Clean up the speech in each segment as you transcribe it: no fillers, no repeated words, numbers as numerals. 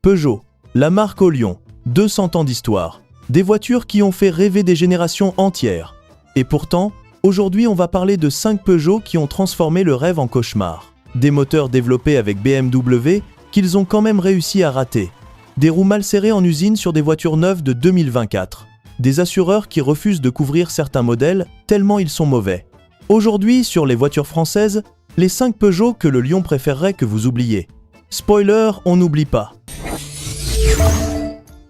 Peugeot, la marque au lion, 200 ans d'histoire. Des voitures qui ont fait rêver des générations entières. Et pourtant, aujourd'hui on va parler de 5 Peugeot qui ont transformé le rêve en cauchemar. Des moteurs développés avec BMW qu'ils ont quand même réussi à rater. Des roues mal serrées en usine sur des voitures neuves de 2024. Des assureurs qui refusent de couvrir certains modèles tellement ils sont mauvais. Aujourd'hui, sur les voitures françaises, les 5 Peugeot que le lion préférerait que vous oubliez. Spoiler, on n'oublie pas.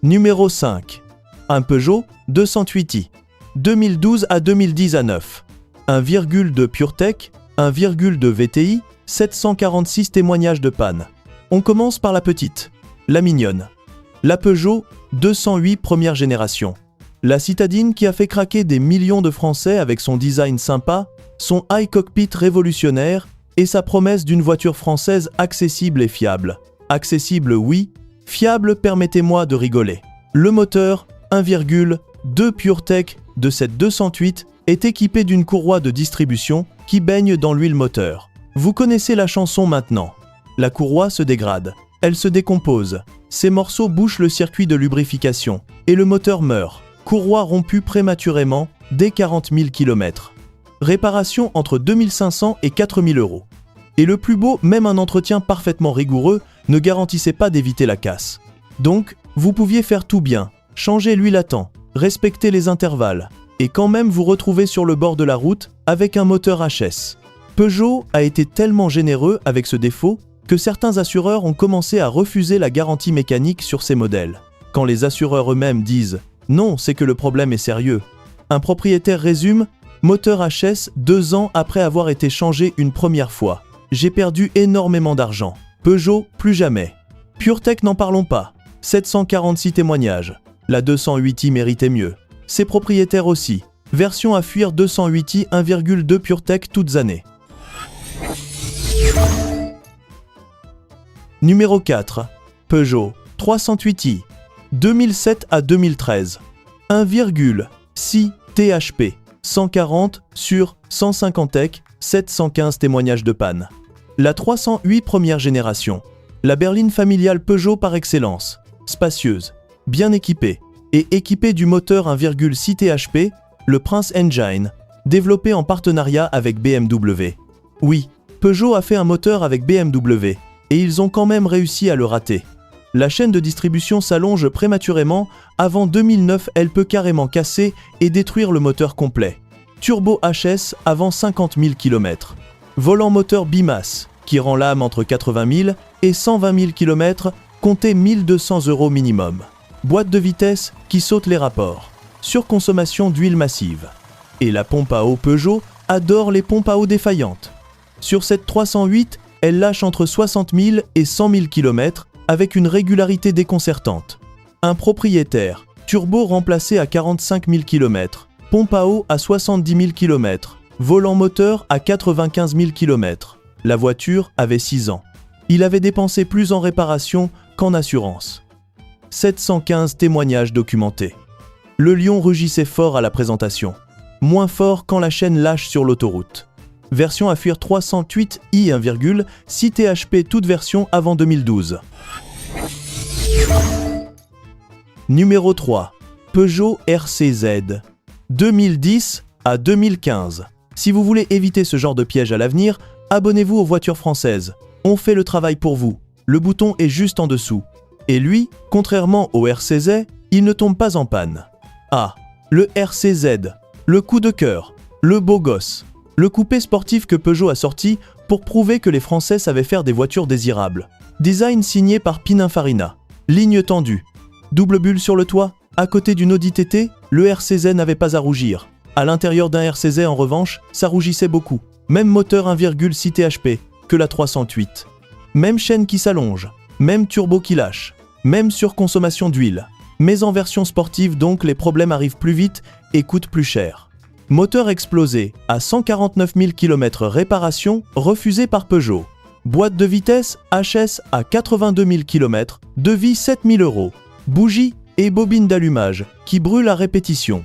Numéro 5. Un Peugeot 208i. 2012 à 2010 à neuf. 1,2 PureTech, 1,2 VTI, 746 témoignages de panne. On commence par la petite, la mignonne. La Peugeot 208 première génération. La citadine qui a fait craquer des millions de Français avec son design sympa, son high cockpit révolutionnaire et sa promesse d'une voiture française accessible et fiable. Accessible oui, fiable permettez-moi de rigoler. Le moteur 1,2 PureTech de cette 208 est équipé d'une courroie de distribution qui baigne dans l'huile moteur. Vous connaissez la chanson maintenant. La courroie se dégrade, elle se décompose, ces morceaux bouchent le circuit de lubrification et le moteur meurt. Courroie rompue prématurément dès 40 000 km. Réparation entre 2 500 et 4 000 €. Et le plus beau, même un entretien parfaitement rigoureux ne garantissait pas d'éviter la casse. Donc, vous pouviez faire tout bien, changer l'huile à temps, respecter les intervalles, et quand même vous retrouver sur le bord de la route avec un moteur HS. Peugeot a été tellement généreux avec ce défaut que certains assureurs ont commencé à refuser la garantie mécanique sur ces modèles. Quand les assureurs eux-mêmes disent « Non, c'est que le problème est sérieux », un propriétaire résume « Moteur HS 2 ans après avoir été changé une première fois. J'ai perdu énormément d'argent. Peugeot, plus jamais. » PureTech n'en parlons pas. 746 témoignages. La 208i méritait mieux. Ses propriétaires aussi. Version à fuir 208i 1,2 PureTech toutes années. Numéro 4. Peugeot 308i. 2007 à 2013. 1,6 THP. 140 sur 150 TEC, 715 témoignages de panne. La 308 première génération. La berline familiale Peugeot par excellence. Spacieuse, bien équipée et équipée du moteur 1,6 THP, le Prince Engine, développé en partenariat avec BMW. Oui, Peugeot a fait un moteur avec BMW et ils ont quand même réussi à le rater. La chaîne de distribution s'allonge prématurément, avant 2009 elle peut carrément casser et détruire le moteur complet. Turbo HS avant 50 000 km. Volant moteur bimasse, qui rend l'âme entre 80 000 et 120 000 km, comptez 1 200 € minimum. Boîte de vitesse qui saute les rapports. Surconsommation d'huile massive. Et la pompe à eau Peugeot adore les pompes à eau défaillantes. Sur cette 308, elle lâche entre 60 000 et 100 000 km avec une régularité déconcertante. Un propriétaire, turbo remplacé à 45 000 km, pompe à eau à 70 000 km, volant moteur à 95 000 km. La voiture avait 6 ans. Il avait dépensé plus en réparation qu'en assurance. 715 témoignages documentés. Le lion rugissait fort à la présentation. Moins fort quand la chaîne lâche sur l'autoroute. Version à fuir 308i 1,6 THP toute version avant 2012. Numéro 3. Peugeot RCZ. 2010 à 2015. Si vous voulez éviter ce genre de piège à l'avenir, abonnez-vous aux voitures françaises. On fait le travail pour vous. Le bouton est juste en dessous. Et lui, contrairement au RCZ, il ne tombe pas en panne. Ah, le RCZ, le coup de cœur, le beau gosse. Le coupé sportif que Peugeot a sorti pour prouver que les Français savaient faire des voitures désirables. Design signé par Pininfarina. Ligne tendue. Double bulle sur le toit. À côté d'une Audi TT, le RCZ n'avait pas à rougir. À l'intérieur d'un RCZ en revanche, ça rougissait beaucoup. Même moteur 1,6 THP que la 308. Même chaîne qui s'allonge. Même turbo qui lâche. Même surconsommation d'huile. Mais en version sportive donc les problèmes arrivent plus vite et coûtent plus cher. Moteur explosé à 149 000 km réparation refusée par Peugeot. Boîte de vitesse HS à 82 000 km, devis 7 000 €. Bougie et bobine d'allumage qui brûle à répétition.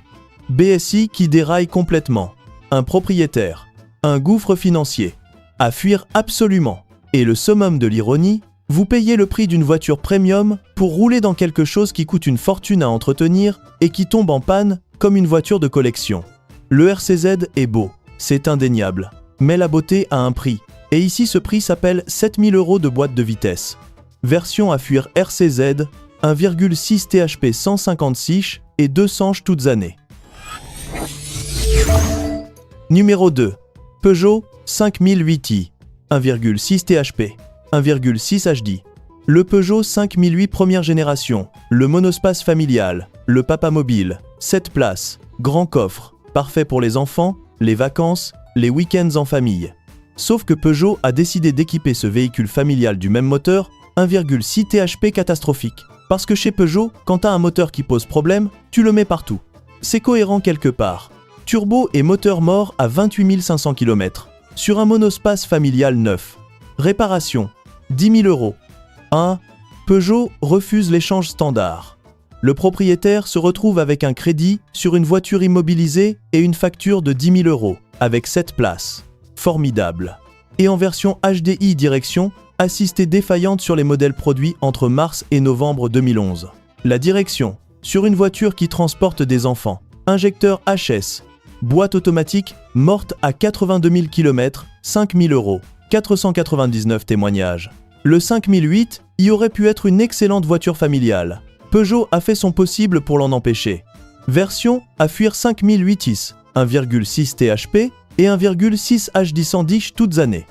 BSI qui déraille complètement. Un propriétaire. Un gouffre financier. À fuir absolument. Et le summum de l'ironie, Vous payez le prix d'une voiture premium pour rouler dans quelque chose qui coûte une fortune à entretenir et qui tombe en panne comme une voiture de collection. Le RCZ est beau, c'est indéniable, mais la beauté a un prix. Et ici ce prix s'appelle 7000 € de boîte de vitesse. Version à fuir RCZ, 1,6 THP 156 et 200 toutes années. Numéro 2. Peugeot 5008i, 1,6 THP, 1,6 HD. Le Peugeot 5008 première génération, le monospace familial, le papa mobile, 7 places, grand coffre, parfait pour les enfants, les vacances, les week-ends en famille. Sauf que Peugeot a décidé d'équiper ce véhicule familial du même moteur, 1,6 THP catastrophique. Parce que chez Peugeot, quand t'as un moteur qui pose problème, tu le mets partout. C'est cohérent quelque part. Turbo et moteur mort à 28 500 km. Sur un monospace familial neuf. Réparation, 10 000 €. 1. Peugeot refuse l'échange standard. Le propriétaire se retrouve avec un crédit sur une voiture immobilisée et une facture de 10 000 €, avec 7 places. Formidable. Et en version HDI direction, assistée défaillante sur les modèles produits entre mars et novembre 2011. La direction, sur une voiture qui transporte des enfants. Injecteur HS. Boîte automatique, morte à 82 000 km, 5 000 €. 499 témoignages. Le 5008 y aurait pu être une excellente voiture familiale. Peugeot a fait son possible pour l'en empêcher. Version à fuir 5008i, 1,6 THP et 1,6 HD 110 toutes années.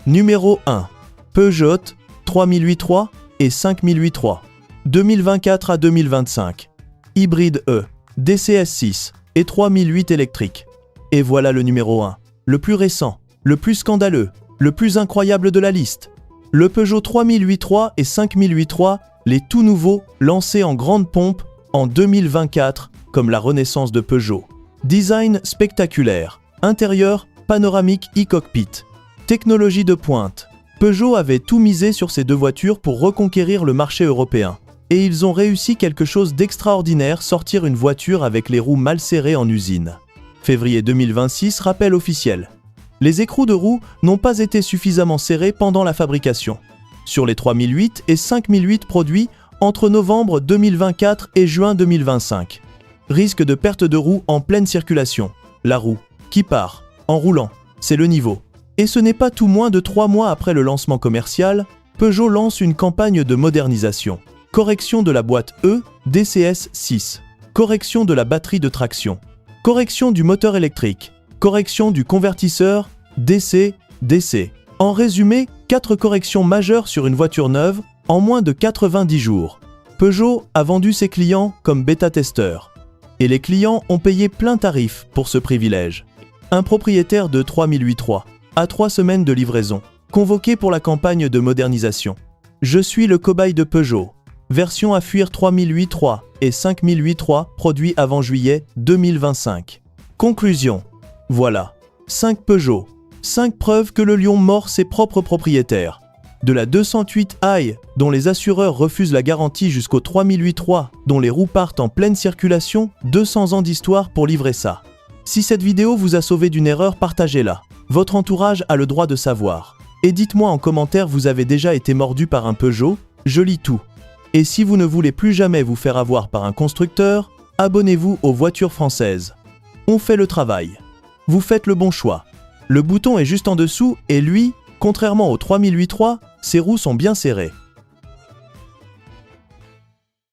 Numéro 1. Peugeot 3008-3 et 5008-3. 2024 à 2025. Hybride E, DCS6 et 3008 électrique. Et voilà le numéro 1. Le plus récent, le plus scandaleux, le plus incroyable de la liste. Le Peugeot 3008-3 et 5008-3, les tout nouveaux, lancés en grande pompe en 2024, comme la renaissance de Peugeot. Design spectaculaire. Intérieur, panoramique e-cockpit. Technologie de pointe. Peugeot avait tout misé sur ces deux voitures pour reconquérir le marché européen. Et ils ont réussi quelque chose d'extraordinaire, sortir une voiture avec les roues mal serrées en usine. Février 2026, rappel officiel. Les écrous de roues n'ont pas été suffisamment serrés pendant la fabrication. Sur les 3008 et 5008 produits entre novembre 2024 et juin 2025. Risque de perte de roue en pleine circulation. La roue qui part en roulant, c'est le niveau. Et ce n'est pas tout moins de 3 mois après le lancement commercial, Peugeot lance une campagne de modernisation. Correction de la boîte E, DCS6. Correction de la batterie de traction. Correction du moteur électrique. Correction du convertisseur DC-DC. En résumé, 4 corrections majeures sur une voiture neuve en moins de 90 jours. Peugeot a vendu ses clients comme bêta-testeurs. Et les clients ont payé plein tarif pour ce privilège. Un propriétaire de 3008-3 a 3 semaines de livraison, convoqué pour la campagne de modernisation. Je suis le cobaye de Peugeot. Version à fuir 3008-3 et 5008-3 produits avant juillet 2025. Conclusion. Voilà. 5 Peugeot. 5 preuves que le lion mord ses propres propriétaires. De la 208i, dont les assureurs refusent la garantie, jusqu'au 3008-3, dont les roues partent en pleine circulation, 200 ans d'histoire pour livrer ça. Si cette vidéo vous a sauvé d'une erreur, partagez-la. Votre entourage a le droit de savoir. Et dites-moi en commentaire, vous avez déjà été mordu par un Peugeot? Je lis tout. Et si vous ne voulez plus jamais vous faire avoir par un constructeur, abonnez-vous aux voitures françaises. On fait le travail. Vous faites le bon choix. Le bouton est juste en dessous et lui, contrairement au 3008-3, ses roues sont bien serrées.